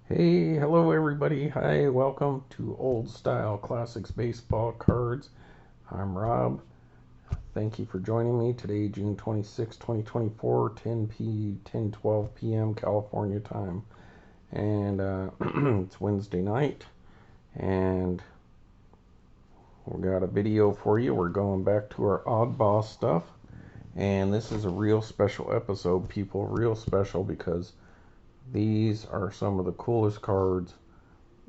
Hey, hello everybody. Hi, welcome to Old Style Classics Baseball Cards. I'm Rob. Thank you for joining me today, June 26, 2024, 10:12 p.m. California time. And it's Wednesday night, and we got a video for you. We're going back to our Oddball stuff, and this is a real special episode, people. Real special because these are some of the coolest cards.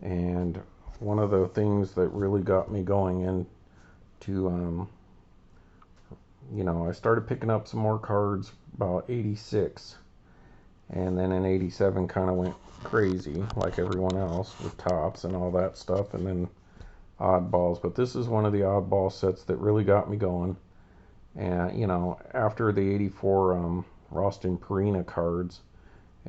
And one of the things that really got me going into, I started picking up some more cards about 86. And then in 87 kind of went crazy like everyone else with tops and all that stuff. And then oddballs. But this is one of the oddball sets that really got me going. And, after the 84 Roston Perina cards,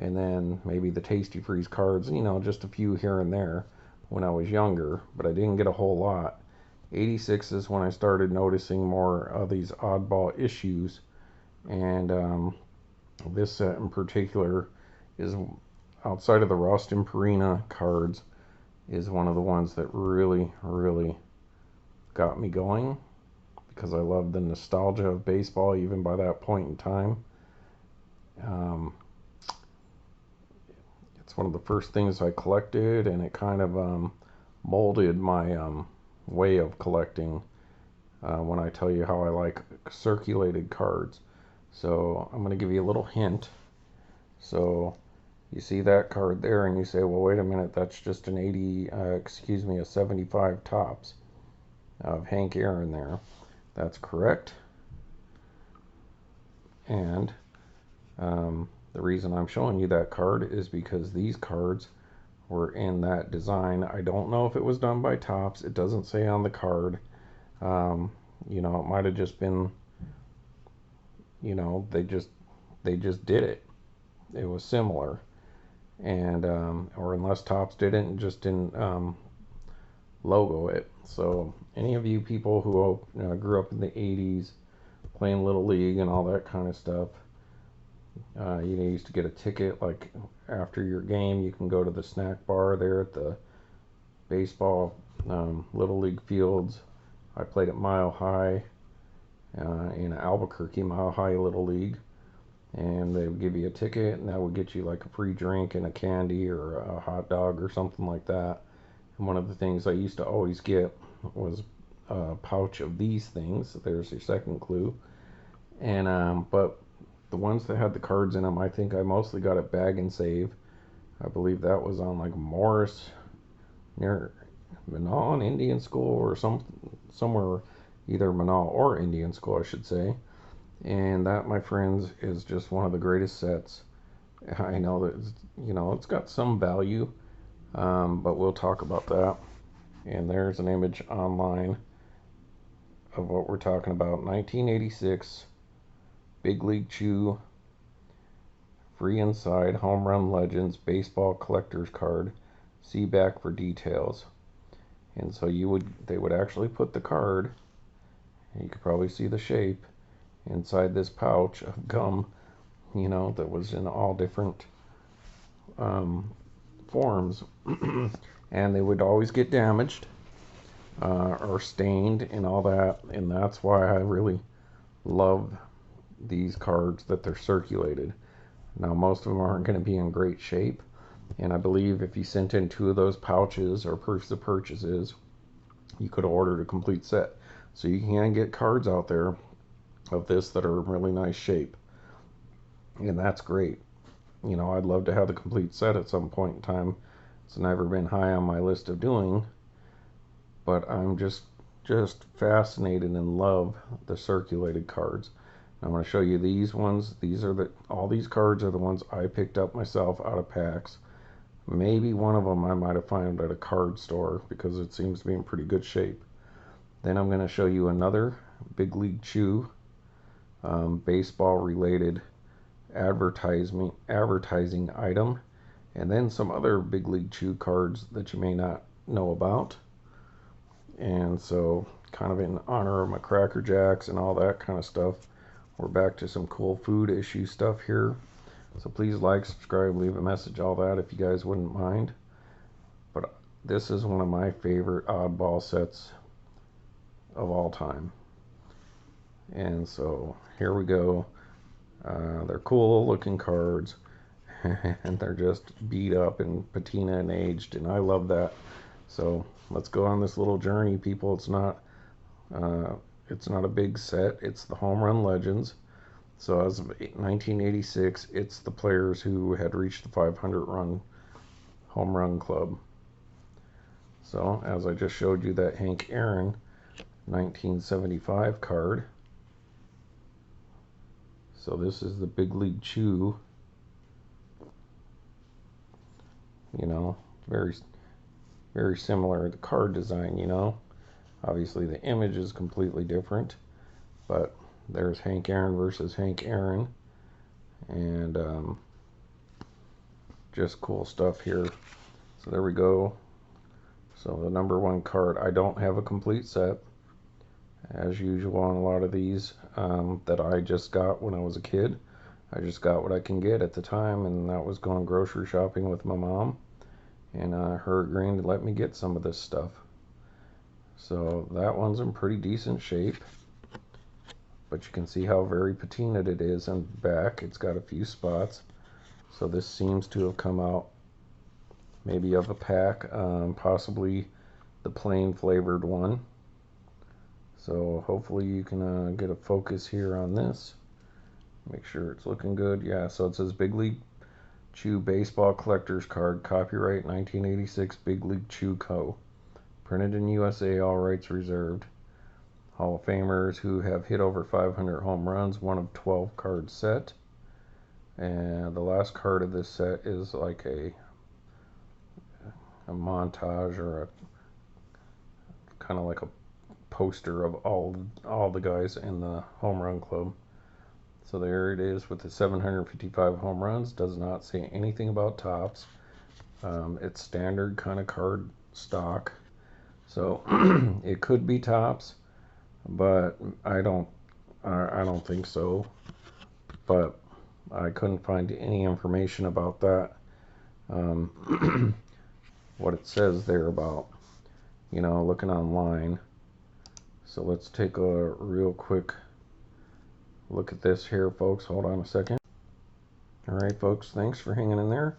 and then maybe the Tasty Freeze cards, just a few here and there when I was younger, but I didn't get a whole lot. 86 is when I started noticing more of these oddball issues, and this set in particular is, outside of the Roston Perina cards, is one of the ones that really, really got me going because I love the nostalgia of baseball even by that point in time. Um, it's one of the first things I collected, and it kind of molded my way of collecting when I tell you how I like circulated cards. So I'm going to give you a little hint. So you see that card there, and you say, well, wait a minute, that's just an a 75 tops of Hank Aaron there. That's correct. And the reason I'm showing you that card is because these cards were in that design. I don't know if it was done by Topps. It doesn't say on the card. It might have just been, they just did it. It was similar, and or unless Topps did it and just didn't logo it. So any of you people who grew up in the 80s playing Little League and all that kind of stuff, you used to get a ticket like after your game. You can go to the snack bar there at the baseball Little League fields. I played at Mile High in Albuquerque, Mile High Little League, and they would give you a ticket, and that would get you like a free drink and a candy or a hot dog or something like that. And one of the things I used to always get was a pouch of these things. There's your second clue. And but the ones that had the cards in them, I think I mostly got at Bag and Save. I believe that was on like Morris near Manal and Indian School or somewhere, either Manal or Indian School, I should say. And that, my friends, is just one of the greatest sets. I know that it's got some value, but we'll talk about that. And there's an image online of what we're talking about. 1986 Big League Chew Free Inside Home Run Legends Baseball Collector's Card. See back for details. And so they would actually put the card, and you could probably see the shape, inside this pouch of gum, that was in all different forms. And they would always get damaged or stained and all that. And that's why I really love these cards, that they're circulated. Now, most of them aren't going to be in great shape. And I believe if you sent in 2 of those pouches or proofs of purchases, you could have ordered a complete set. So you can get cards out there of this that are in really nice shape. And that's great. I'd love to have the complete set at some point in time. It's never been high on my list of doing, but I'm just fascinated and love the circulated cards. I'm going to show you these ones. All these cards are the ones I picked up myself out of packs. Maybe one of them I might have found at a card store because it seems to be in pretty good shape. Then I'm going to show you another Big League Chew baseball related advertising item, and then some other Big League Chew cards that you may not know about. And so, kind of in honor of my Cracker Jacks and all that kind of stuff, we're back to some cool food issue stuff here. So please like, subscribe, leave a message, all that if you guys wouldn't mind. But this is one of my favorite oddball sets of all time. And so here we go. They're cool looking cards, and they're just beat up and patina and aged, and I love that. So let's go on this little journey, people. It's not a big set. It's the Home Run Legends. So as of 1986, it's the players who had reached the 500 run home run club. So as I just showed you that Hank Aaron 1975 card. So this is the Big League Chew. You know, very similar, the card design, you know. Obviously the image is completely different, but there's Hank Aaron versus Hank Aaron, and just cool stuff here. So there we go. So the number one card, I don't have a complete set, as usual on a lot of these that I just got when I was a kid. I just got what I can get at the time, and that was going grocery shopping with my mom, and her agreeing to let me get some of this stuff. So that one's in pretty decent shape, but you can see how very patinaed it is on the back. It's got a few spots. So this seems to have come out maybe of a pack, possibly the plain flavored one. So hopefully you can get a focus here on this. Make sure it's looking good. Yeah, so it says Big League Chew Baseball Collector's Card, copyright 1986, Big League Chew Co. Printed in USA, all rights reserved. Hall of Famers who have hit over 500 home runs, one of 12 card set. And the last card of this set is like a montage, or a kind of like a poster of all the guys in the home run club. So there it is with the 755 home runs. Does not say anything about tops. It's standard kind of card stock. So it could be tops, but I don't think so. But I couldn't find any information about that. What it says there about, you know, looking online. So let's take a real quick look at this here, folks. Hold on a second. All right, folks, thanks for hanging in there.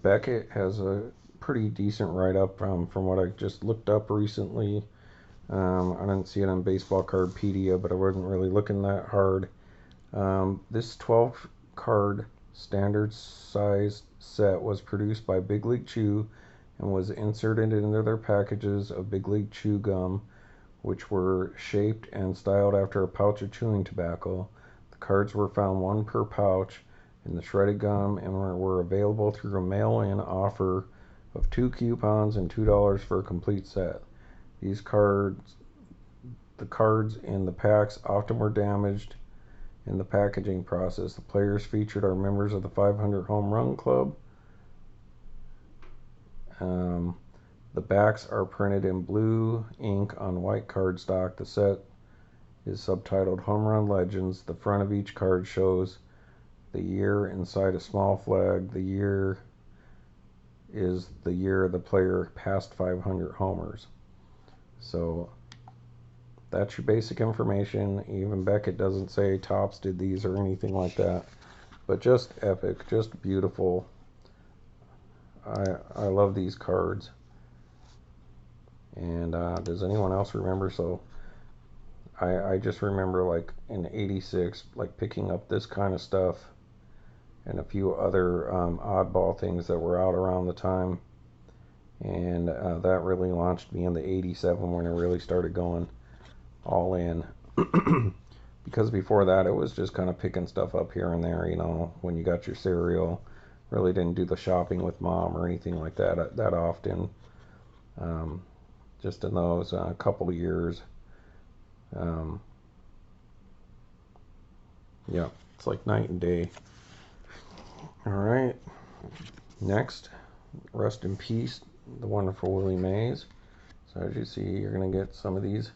Beckett has a pretty decent write-up from what I just looked up recently. I didn't see it on Baseball Cardpedia, but I wasn't really looking that hard. This 12 card standard size set was produced by Big League Chew and was inserted into their packages of Big League Chew gum, which were shaped and styled after a pouch of chewing tobacco. The cards were found one per pouch in the shredded gum and were available through a mail-in offer of 2 coupons and $2 for a complete set. The cards in the packs often were damaged in the packaging process. The players featured are members of the 500 Home Run Club. The backs are printed in blue ink on white cardstock. The set is subtitled Home Run Legends. The front of each card shows the year inside a small flag. The year is the year the player passed 500 homers. So that's your basic information. Even Beckett doesn't say Topps did these or anything like that. But just epic, just beautiful. I love these cards. And does anyone else remember? So I just remember, like, in '86, like, picking up this kind of stuff and a few other oddball things that were out around the time. And that really launched me into '87 when I really started going all in. Because before that, it was just kind of picking stuff up here and there, you know, when you got your cereal. Really didn't do the shopping with mom or anything like that often. Just in those couple of years. Yeah, it's like night and day. All right. Next, rest in peace, the wonderful Willie Mays. So as you see, you're going to get some of these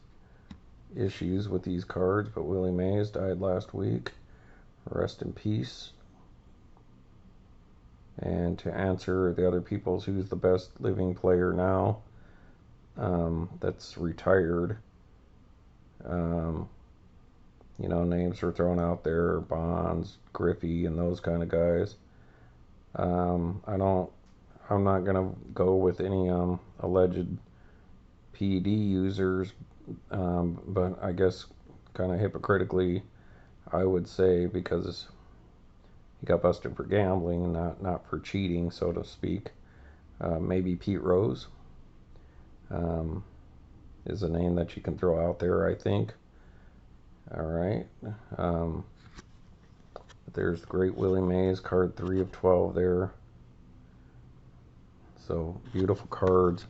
issues with these cards, but Willie Mays died last week. Rest in peace. And to answer the other people's who's the best living player now, that's retired, um, names were thrown out there, Bonds, Griffey, and those kind of guys. I'm not gonna go with any alleged PED users, but I guess kind of hypocritically, I would say, because he got busted for gambling, not for cheating, so to speak. Maybe Pete Rose um, is a name that you can throw out there, I think. All right. Um, there's the great Willie Mays, card 3 of 12 there. So beautiful cards.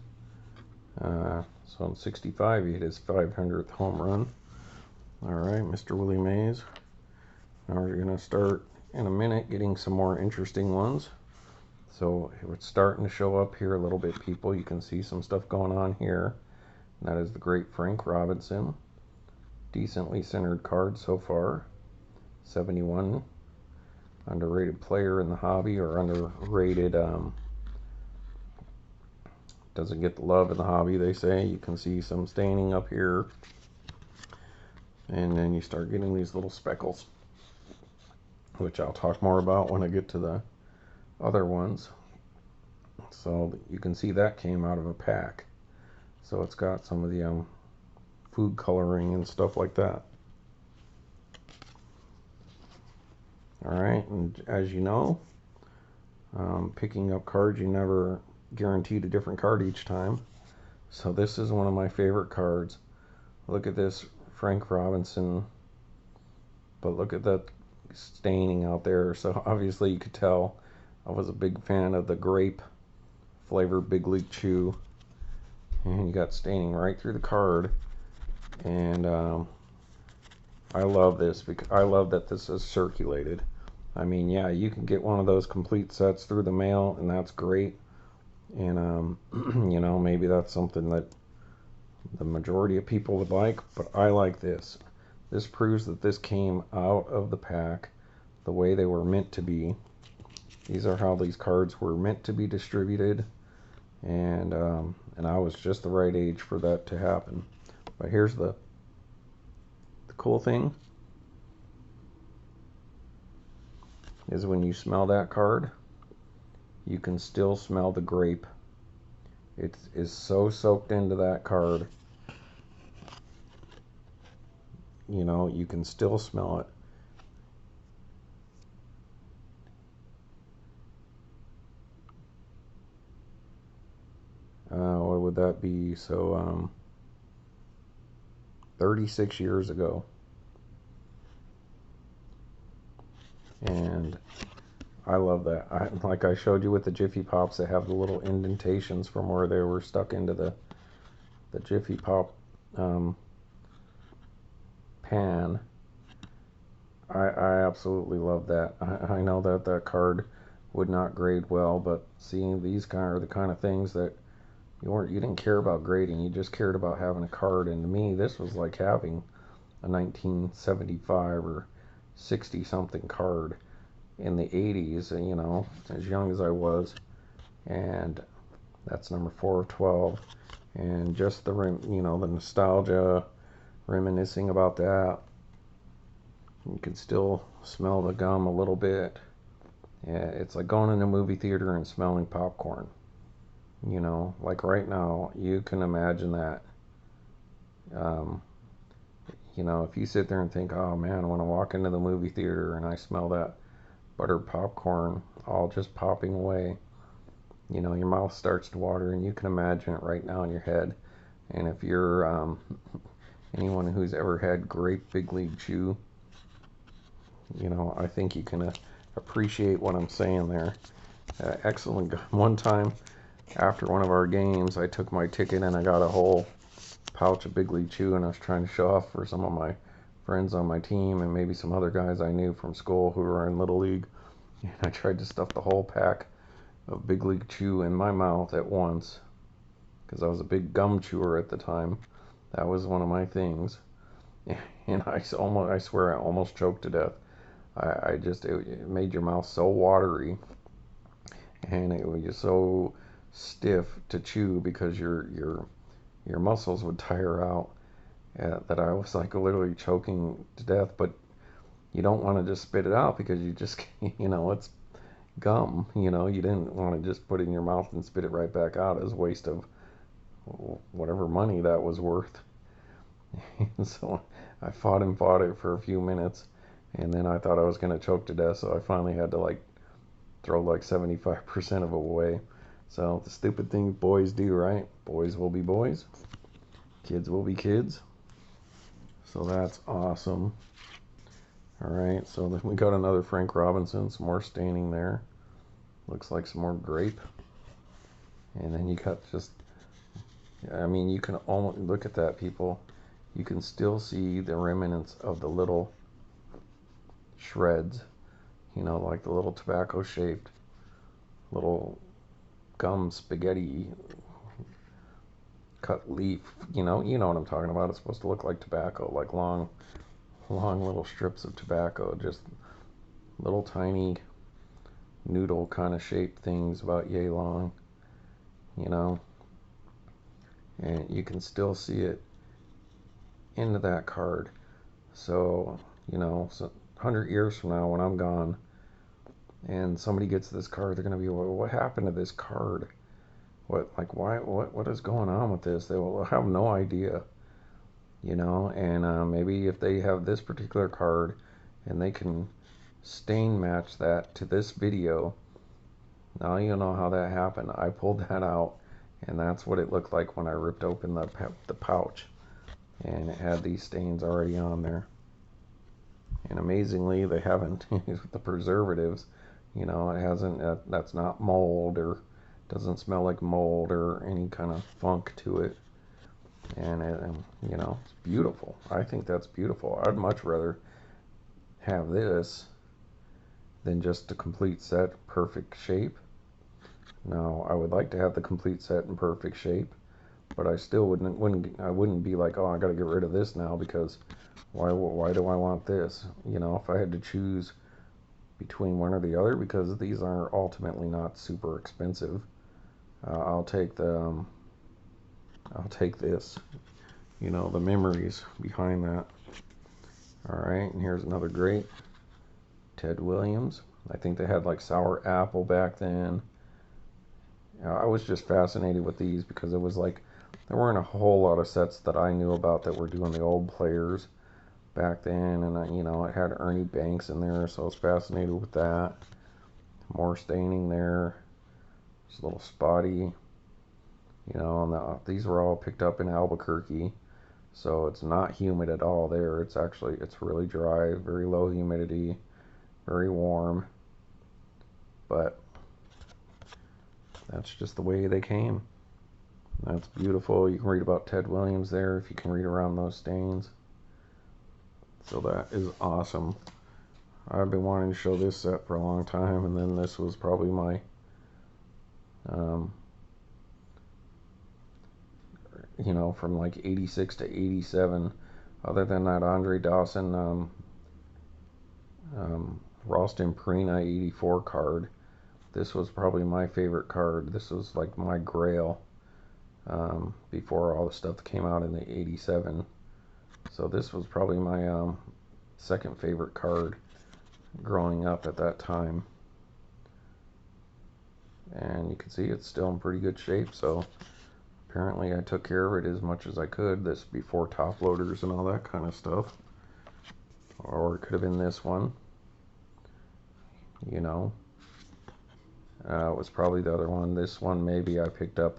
So in 65, he hit his 500th home run. All right, Mr. Willie Mays. Now we're going to start in a minute getting some more interesting ones. So it's starting to show up here a little bit, people. You can see some stuff going on here. And that is the great Frank Robinson. Decently centered card so far. 71. Underrated player in the hobby, or underrated, doesn't get the love in the hobby, they say. You can see some staining up here. And then you start getting these little speckles, which I'll talk more about when I get to the other ones. So you can see that came out of a pack. So it's got some of the food coloring and stuff like that. Alright, and as you know, picking up cards, you never guaranteed a different card each time. So this is one of my favorite cards. Look at this Frank Robinson, but look at that staining out there. So obviously you could tell I was a big fan of the grape flavor Big League Chew, and you got staining right through the card. And I love this because I love that this is circulated. I mean, yeah, you can get one of those complete sets through the mail, and that's great. And maybe that's something that the majority of people would like, but I like this. This proves that this came out of the pack the way they were meant to be. These are how these cards were meant to be distributed, and I was just the right age for that to happen. But here's the cool thing is when you smell that card, you can still smell the grape. It is so soaked into that card. You can still smell it. What would that be? So 36 years ago. And I love that. Like I showed you with the Jiffy Pops, they have the little indentations from where they were stuck into the Jiffy Pop pan. I absolutely love that. I know that card would not grade well, but seeing these are the kind of things that you didn't care about grading, you just cared about having a card. And to me, this was like having a 1975 or 60 something card in the 80s, as young as I was. And that's number 4 of 12. And just the the nostalgia, reminiscing about that. You can still smell the gum a little bit. Yeah, it's like going in a movie theater and smelling popcorn. Like right now, you can imagine that. If you sit there and think, oh man, when I walk into the movie theater and I smell that buttered popcorn all just popping away, your mouth starts to water, and you can imagine it right now in your head. And if you're anyone who's ever had great Big League Chew, I think you can appreciate what I'm saying there. Excellent gum. One time after one of our games, I took my ticket and I got a whole pouch of Big League Chew, and I was trying to show off for some of my friends on my team and maybe some other guys I knew from school who were in Little League. And I tried to stuff the whole pack of Big League Chew in my mouth at once because I was a big gum chewer at the time. That was one of my things. And I swear I almost choked to death. It made your mouth so watery. and it was just so stiff to chew because your muscles would tire out, that I was like literally choking to death. But you don't want to just spit it out because you just it's gum. You didn't want to just put it in your mouth and spit it right back out. It was a waste of whatever money that was worth. And so I fought it for a few minutes, and then I thought I was going to choke to death, so I finally had to like throw like 75% of it away. So the stupid thing boys do, right? Boys will be boys, kids will be kids. So that's awesome. All right, so then we got another Frank Robinson, some more staining there. Looks like some more grape. And then you got just, I mean, you can almost look at that, people. You can still see the remnants of the little shreds, like the little tobacco shaped little gum spaghetti cut leaf. You know what I'm talking about. It's supposed to look like tobacco, like long little strips of tobacco, just little tiny noodle kind of shaped things about yay long, and you can still see it into that card. So 100 years from now when I'm gone and somebody gets this card, they're going to be, well, what happened to this card? What is going on with this? They will have no idea, and maybe if they have this particular card and they can stain match that to this video, now you know how that happened. I pulled that out, and that's what it looked like when I ripped open the pouch, and it had these stains already on there. And amazingly, they haven't used the preservatives. It hasn't. That's not mold, or doesn't smell like mold or any kind of funk to it. And it's beautiful. I think that's beautiful. I'd much rather have this than just a complete set, perfect shape. Now, I would like to have the complete set in perfect shape, but I still wouldn't be like, oh, I got to get rid of this now because why do I want this? If I had to choose between one or the other, because these are ultimately not super expensive, I'll take this. The memories behind that. All right, and here's another great Ted Williams. I think they had like sour apple back then. I was just fascinated with these because it was like there weren't a whole lot of sets that I knew about that were doing the old players back then, and it had Ernie Banks in there, so I was fascinated with that. More staining there. Just a little spotty. And these were all picked up in Albuquerque, so it's not humid at all there. It's really dry, very low humidity, very warm, but that's just the way they came. That's beautiful. You can read about Ted Williams there if you can read around those stains. So that is awesome. I've been wanting to show this set for a long time, and then this was probably my from like 86 to 87. Other than that Andre Dawson Ralston Purina 84 card, this was probably my favorite card. This was like my grail before all the stuff that came out in the 87. So this was probably my second favorite card growing up at that time. And you can see it's still in pretty good shape, so apparently I took care of it as much as I could. This before top loaders and all that kind of stuff. Or it could have been this one. It was probably the other one. This one maybe I picked up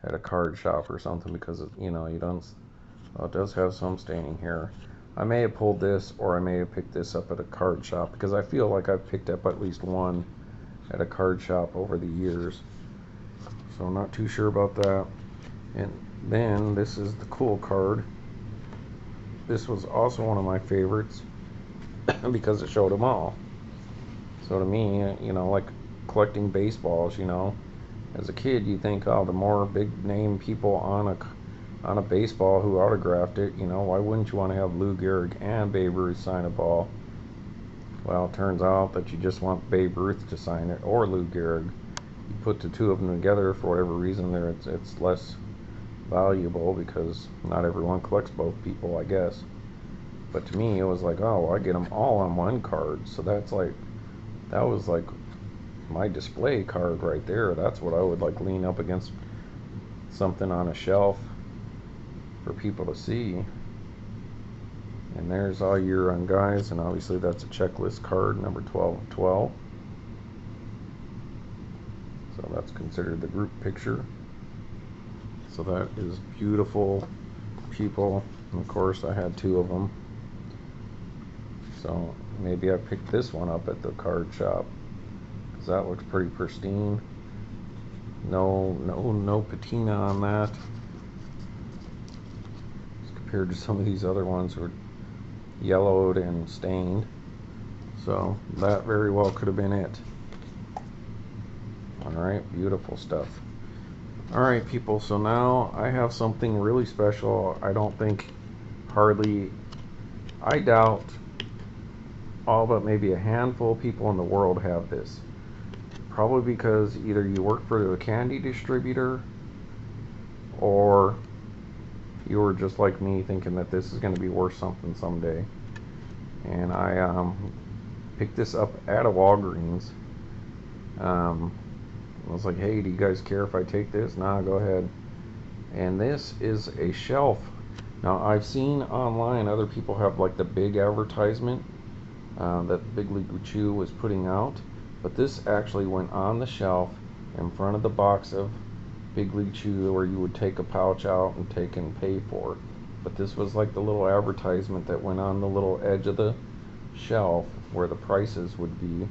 at a card shop or something because you don't. Oh, it does have some staining here. I may have pulled this, or I may have picked this up at a card shop because I feel like I've picked up at least one at a card shop over the years. So I'm not too sure about that. And then this is the cool card. This was also one of my favorites because it showed them all. So to me, like collecting baseballs, as a kid you think, oh, the more big name people on a baseball who autographed it, why wouldn't you want to have Lou Gehrig and Babe Ruth sign a ball? Well, it turns out that you just want Babe Ruth to sign it, or Lou Gehrig, you put the two of them together, for whatever reason, it's less valuable because not everyone collects both people, I guess. But to me, it was like, oh, well, I get them all on one card, so that was like my display card right there. That's what I would like lean up against something on a shelf for people to see. And there's all your guys, and obviously that's a checklist card, number 12 of 12. So that's considered the group picture. So that is beautiful, people. And of course, I had two of them. So maybe I picked this one up at the card shop because that looks pretty pristine. No patina on that. As compared to some of these other ones who are yellowed and stained. So that very well could have been it. Alright, beautiful stuff. Alright people, so now I have something really special. I doubt all but maybe a handful of people in the world have this. Probably because either you work for a candy distributor or you were just like me thinking that this is going to be worth something someday. And I picked this up at a Walgreens. I was like, hey, do you guys care if I take this? Nah, go ahead. And this is a shelf. Now, I've seen online other people have like the big advertisement that Big League Chew was putting out. But this actually went on the shelf in front of the box of Big League Chew where you would take a pouch out and take and pay for it. But this was like the little advertisement that went on the little edge of the shelf where the prices would be.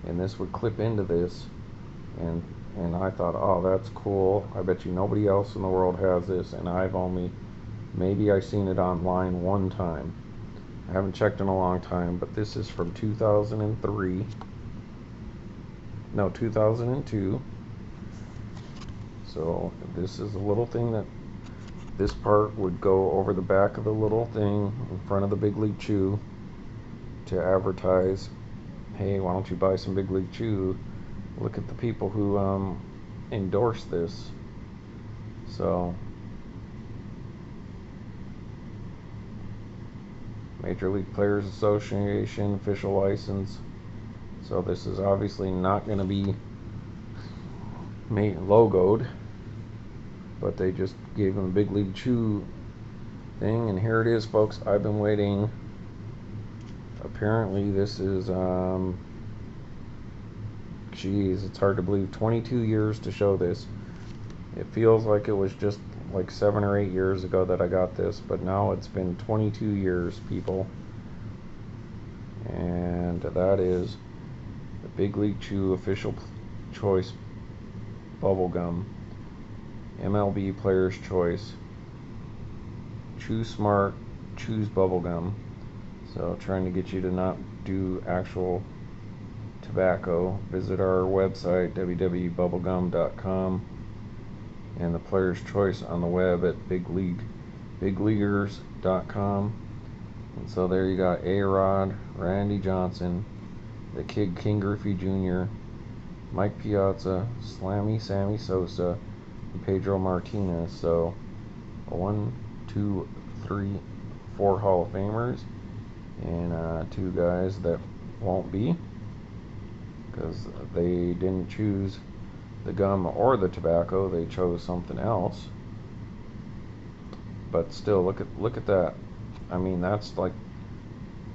And this would clip into this. And I thought, oh, that's cool. I bet you nobody else in the world has this, and maybe I've seen it online one time. I haven't checked in a long time, but this is from 2002. So this is a little thing that this part would go over the back of the little thing in front of the Big League Chew to advertise, hey, why don't you buy some Big League Chew? Look at the people who endorse this. So Major League Players Association official license. So this is obviously not going to be logoed, but they just gave them a Big League Chew thing, and here it is, folks. I've been waiting. Apparently this is geez, it's hard to believe, 22 years to show this. It feels like it was just like 7 or 8 years ago that I got this, but now it's been 22 years, people. And that is the Big League Chew official choice bubblegum, MLB Player's Choice, Chew Smart, Chews bubblegum. So trying to get you to not do actual tobacco. Visit our website, www.bubblegum.com, and the Player's Choice on the web at bigleaguers.com. And so there you got A-Rod, Randy Johnson, the kid King Griffey Jr., Mike Piazza, Sammy Sosa, and Pedro Martinez. So 1, 2, 3, 4 Hall of Famers, and 2 guys that won't be, because they didn't choose the gum or the tobacco, they chose something else. But still, look at that. I mean, that's like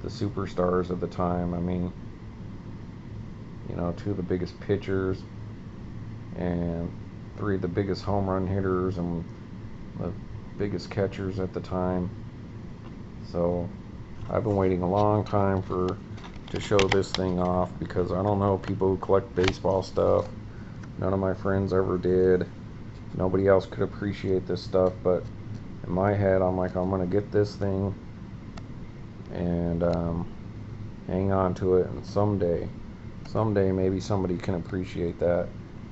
the superstars of the time. I mean, you know, 2 of the biggest pitchers and 3 of the biggest home run hitters and the biggest catchers at the time. So I've been waiting a long time to show this thing off, because I don't know people who collect baseball stuff. None of my friends ever did. Nobody else could appreciate this stuff, but in my head I'm like, I'm gonna get this thing and hang on to it, and someday maybe somebody can appreciate that,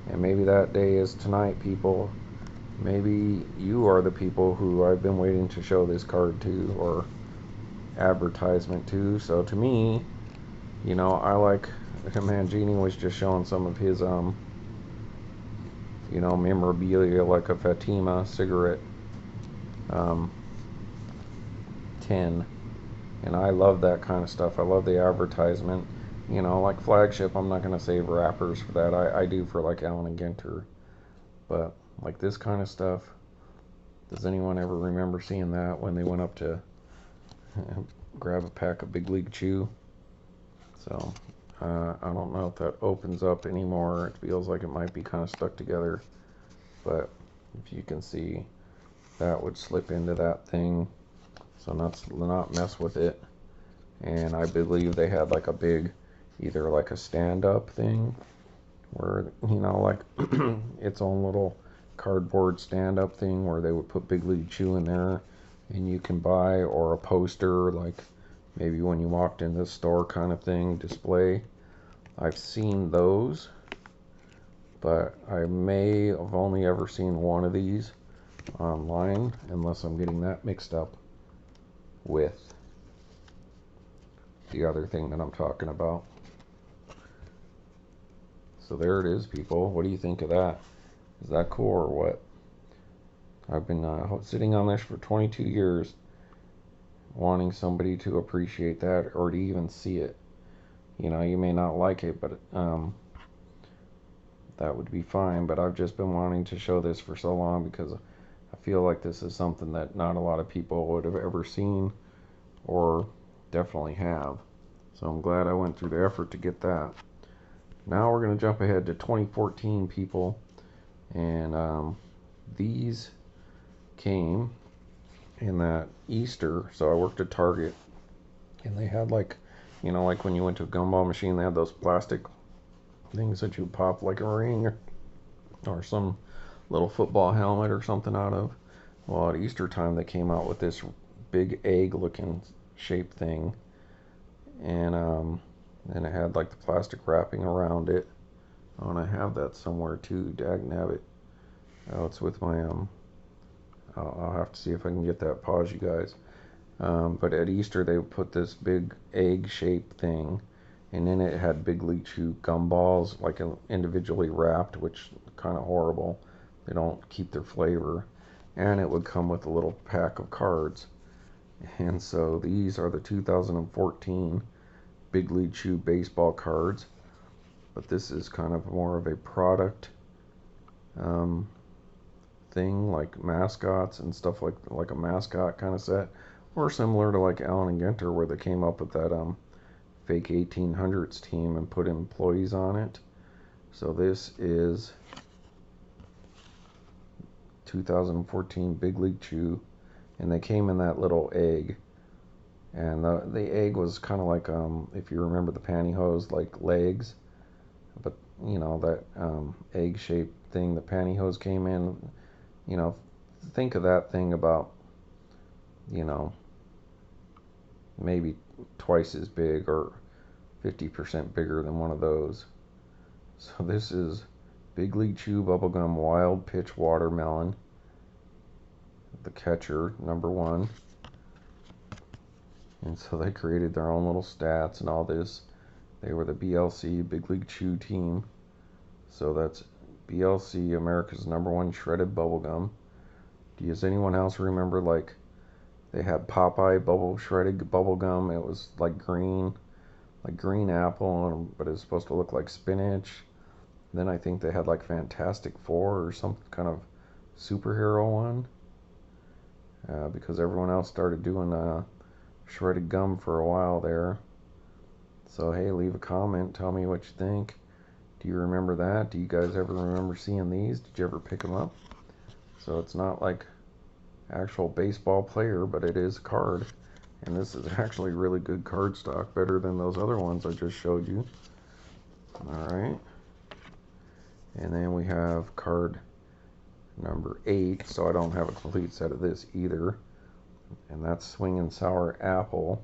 and maybe that day is tonight, people. Maybe you are the people who I've been waiting to show this card to, or advertisement to. So to me, you know, I like, Mangini was just showing some of his you know, memorabilia like a Fatima cigarette um, tin. And I love that kind of stuff. I love the advertisement. You know, like flagship, I'm not going to save wrappers for that. I do for like Allen and Ginter. But like this kind of stuff, does anyone ever remember seeing that when they went up to grab a pack of Big League Chew? So I don't know if that opens up anymore. It feels like it might be kind of stuck together. But if you can see, that would slip into that thing. So not mess with it. And I believe they had like a big, either like a stand-up thing where, you know, like its own little cardboard stand-up thing where they would put Big League Chew in there and you can buy, or a poster like maybe when you walked in the store kind of thing, display. I've seen those, but I may have only ever seen one of these online, unless I'm getting that mixed up with the other thing that I'm talking about. So there it is, people. What do you think of that? Is that cool or what? I've been sitting on this for 22 years, wanting somebody to appreciate that or to even see it. You know, you may not like it, but that would be fine. But I've just been wanting to show this for so long because I feel like this is something that not a lot of people would have ever seen or definitely have. So I'm glad I went through the effort to get that. Now we're going to jump ahead to 2014, people. And these came in that Easter. So I worked at Target, and they had like, you know, like when you went to a gumball machine, they had those plastic things that you pop like a ring or some little football helmet or something out of. Well, at Easter time, they came out with this big egg-looking shaped thing, and it had like the plastic wrapping around it. Oh, and I have that somewhere too. Dagnabbit. Oh, it's with my I'll have to see if I can get that. Pause, you guys. But at Easter, they put this big egg-shaped thing, and in it had Big League Chew gumballs, like individually wrapped, which is kind of horrible. They don't keep their flavor. And it would come with a little pack of cards. And so these are the 2014 Big League Chew baseball cards. But this is kind of more of a product thing, like mascots and stuff, like a mascot kind of set, or similar to like Allen and Ginter, where they came up with that fake 1800s team and put employees on it. So this is 2014 Big League Chew, and they came in that little egg, and the egg was kind of like if you remember the pantyhose like legs, but you know that egg shaped thing the pantyhose came in. You know, think of that thing about, you know, maybe twice as big or 50% bigger than one of those. So this is Big League Chew Bubblegum Wild Pitch Watermelon, the catcher, #1. And so they created their own little stats and all this. They were the BLC Big League Chew team. So that's BLC, America's #1 shredded bubblegum. Does anyone else remember, like, they had Popeye shredded bubblegum? It was like green apple, but it was supposed to look like spinach. Then I think they had like Fantastic Four or some kind of superhero one, because everyone else started doing shredded gum for a while there. So hey, leave a comment, tell me what you think. Do you remember that? Do you guys ever remember seeing these? Did you ever pick them up? So it's not like actual baseball player, but it is a card. And this is actually really good card stock, better than those other ones I just showed you. Alright. And then we have card #8, so I don't have a complete set of this either. And that's Swingin' Sour Apple.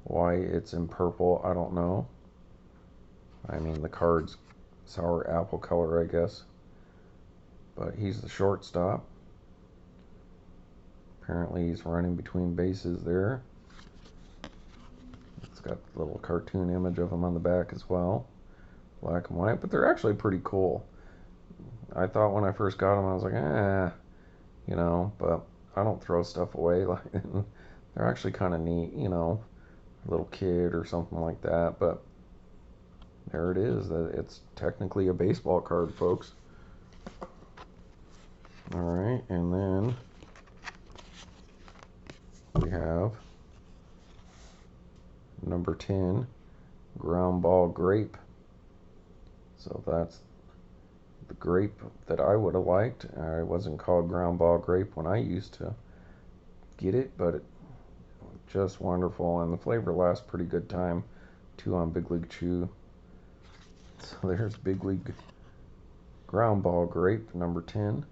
Why it's in purple, I don't know. I mean, the card's sour apple color, I guess. But he's the shortstop. Apparently he's running between bases there. It's got a little cartoon image of him on the back as well. Black and white, but they're actually pretty cool. I thought when I first got them, I was like, you know, but I don't throw stuff away. Like, they're actually kind of neat, you know, a little kid or something like that. But there it is. It's technically a baseball card, folks. All right, and then we have number 10, ground ball grape. So that's the grape that I would have liked. It wasn't called ground ball grape when I used to get it, but it just wonderful, and the flavor lasts pretty good time too on Big League Chew. So there's Big League ground ball grape number 10.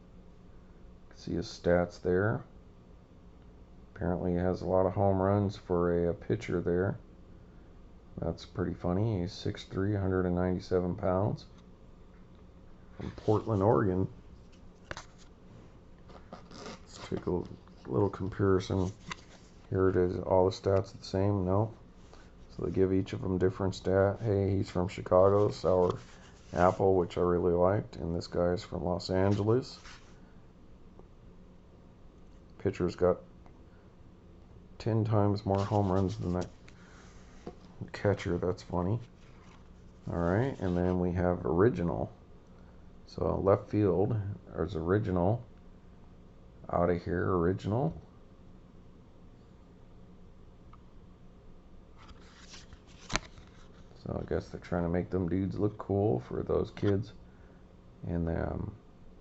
See his stats there. Apparently he has a lot of home runs for a pitcher there. That's pretty funny. He's 6'3", 197 pounds. From Portland, Oregon. Let's take a little comparison. Here it is. All the stats the same? No. So they give each of them different stat. Hey, he's from Chicago, sour apple, which I really liked. And this guy's from Los Angeles. Pitcher's got 10 times more home runs than that catcher. That's funny. All right, and then we have original. So left field, there's original. Out of here, original. So I guess they're trying to make them dudes look cool for those kids in the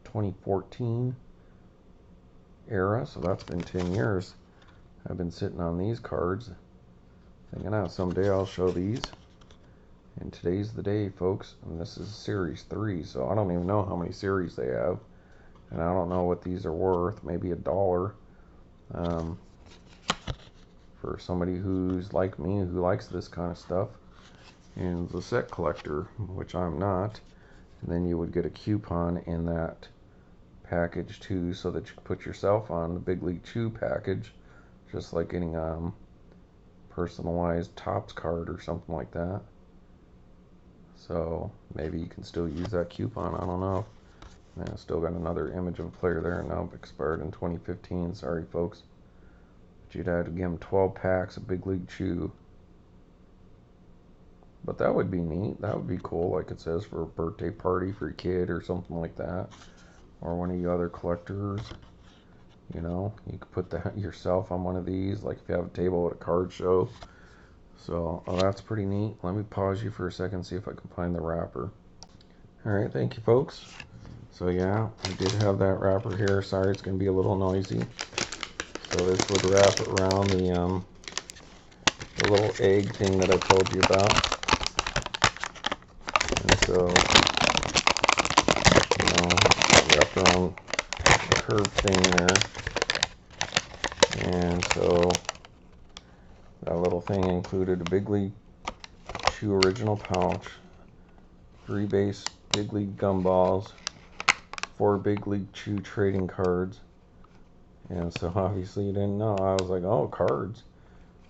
2014 era. So that's been 10 years. I've been sitting on these cards, thinking out someday I'll show these. And today's the day, folks. And this is Series 3, so I don't even know how many series they have. And I don't know what these are worth. Maybe $1. For somebody who's like me, who likes this kind of stuff. And the set collector, which I'm not. And then you would get a coupon in that package too, so that you can put yourself on the Big League Chew package. Just like getting a personalized Topps card or something like that. So maybe you can still use that coupon. I don't know. Man, still got another image of a player there. Now expired in 2015. Sorry, folks. But you'd have to give them 12 packs of Big League Chew. But that would be neat. That would be cool, like it says, for a birthday party for your kid or something like that. Or one of you other collectors. You know, you could put that yourself on one of these, like if you have a table at a card show. So, that's pretty neat. Let me pause you for a second, see if I can find the wrapper. Alright, thank you, folks. So yeah, I did have that wrapper here. Sorry, it's going to be a little noisy. So this would wrap around the little egg thing that I told you about. And so, you know, wrapped around the curved thing there. And so that little thing included a Big League Chew original pouch, 3 base Big League gumballs, 4 Big League Chew trading cards. And so obviously you didn't know. I was like, oh, cards.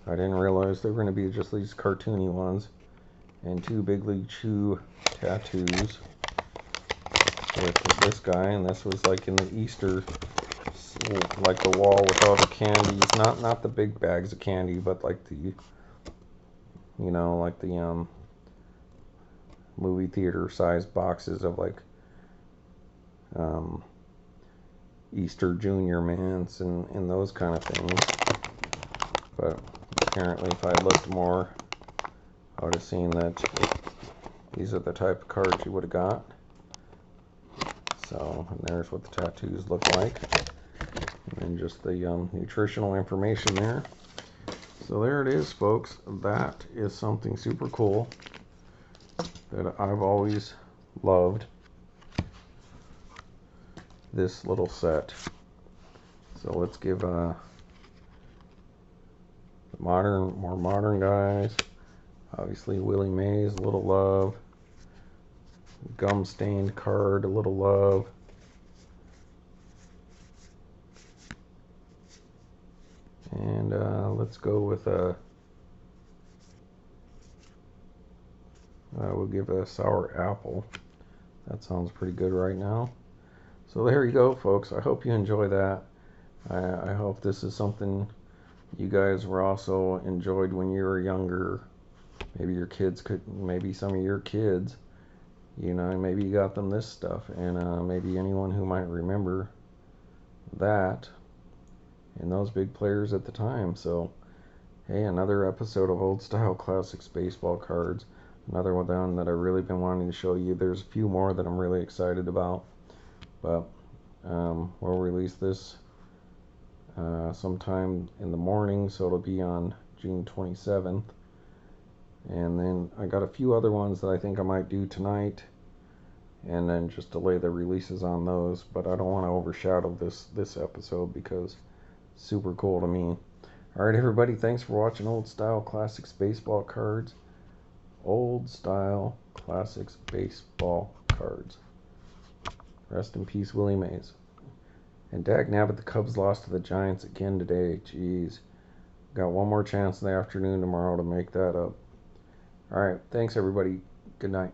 I didn't realize they were going to be just these cartoony ones. And 2 Big League Chew tattoos with this guy. And this was like in the Easter, like the wall with all the candies, not the big bags of candy, but like the, you know, like the movie theater size boxes of like Easter Junior Mints and those kind of things. But apparently if I looked more, I would have seen that these are the type of cards you would have got. So, and there's what the tattoos look like. And just the nutritional information there. So there it is, folks. That is something super cool that I've always loved. This little set. So let's give more modern guys. Obviously Willie Mays, a little love. Gum stained card, a little love. And let's go with we'll give a sour apple. That sounds pretty good right now. So there you go, folks. I hope you enjoy that. I hope this is something you guys were also enjoyed when you were younger. Maybe your kids could, maybe some of your kids, maybe you got them this stuff, and maybe anyone who might remember that and those big players at the time. So, hey, another episode of Old Style Classics Baseball Cards. Another one that I've really been wanting to show you. There's a few more that I'm really excited about, but we'll release this sometime in the morning, so it'll be on June 27th. And then I got a few other ones that I think I might do tonight, and then just delay the releases on those. But I don't want to overshadow this episode because it's super cool to me. All right, everybody, thanks for watching Old Style Classics Baseball Cards. Old Style Classics Baseball Cards. Rest in peace, Willie Mays. And dagnabbit, the Cubs lost to the Giants again today. Jeez. Got one more chance in the afternoon tomorrow to make that up. All right, thanks, everybody. Good night.